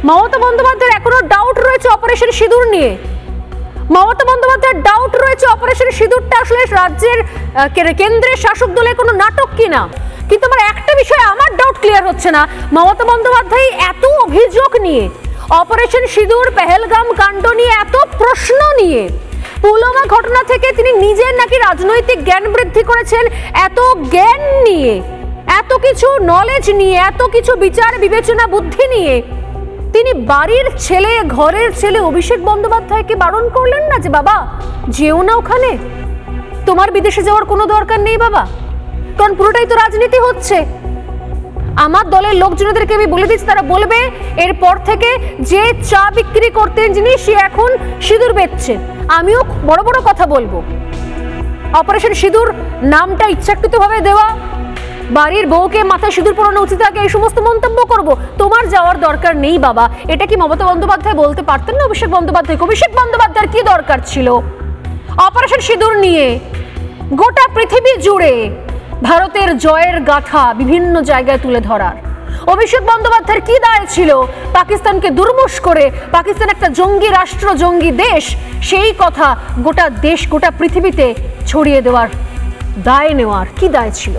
মমতা বন্দ্যোপাধ্যায়ের এখনো ডাউট রয়েছে অপারেশন সিঁদুর নিয়ে। মমতা বন্দ্যোপাধ্যায়ের ডাউট রয়েছে অপারেশন সিঁদুরটা আসলে রাজ্যের কেন্দ্রের শাসক দলের কোনো নাটক কিনা। কিন্তু আমার একটা বিষয়ে আমার ডাউট ক্লিয়ার হচ্ছে না, মমতা বন্দ্যোপাধ্যায় এত অভিযোগ নিয়ে, অপারেশন সিঁদুর, পেহেলগাম কাণ্ড নিয়ে এত প্রশ্ন নিয়ে, পুলওয়ামা ঘটনা থেকে তিনি নিজের নাকি রাজনৈতিক জ্ঞান বৃদ্ধি করেছেন, এত জ্ঞান নিয়ে, এত কিছু নলেজ নিয়ে, এত কিছু বিচার বিবেচনা বুদ্ধি নিয়ে তিনি বাড়ির ছেলে, ঘরের ছেলে অভিষেক বন্দ্যোপাধ্যায়কে বারণ করলেন না যে বাবা যেও না ওখানে, তোমার বিদেশে যাওয়ার কোনো দরকার নেই বাবা, কারণ পুরোটাই তো রাজনীতি হচ্ছে। আমার দলের লোকজনদেরকে আমি বলে দিচ্ছি, তারা বলবে এরপর থেকে যে চা বিক্রি করতেন যিনি, সে এখন সিঁদুর বেচছে। আমিও বড় বড় কথা বলবো। অপারেশন সিঁদুর নামটা ইচ্ছাকৃতভাবে দেওয়া, বাড়ির বউকে মাথায় সিঁদুর পরানো উচিত আগে, এই সমস্ত মন্তব্য করব। তোমার যাওয়ার দরকার নেই বাবা, এটা কি মমতা বন্দ্যোপাধ্যায় বলতে পারতেন না অভিষেক বন্দ্যোপাধ্যায়? অভিষেক বন্দ্যোপাধ্যায়ের কি দরকার ছিল অপারেশন সিঁদুর নিয়ে গোটা পৃথিবী জুড়ে ভারতের জয়ের গাথা বিভিন্ন জায়গায় তুলে ধরার? অভিষেক বন্দ্যোপাধ্যায়ের কি দায় ছিল পাকিস্তানকে দুর্মুষ করে, পাকিস্তান একটা জঙ্গি রাষ্ট্র, জঙ্গি দেশ, সেই কথা গোটা দেশ, গোটা পৃথিবীতে ছড়িয়ে দেওয়ার দায় নেওয়ার কি দায় ছিল?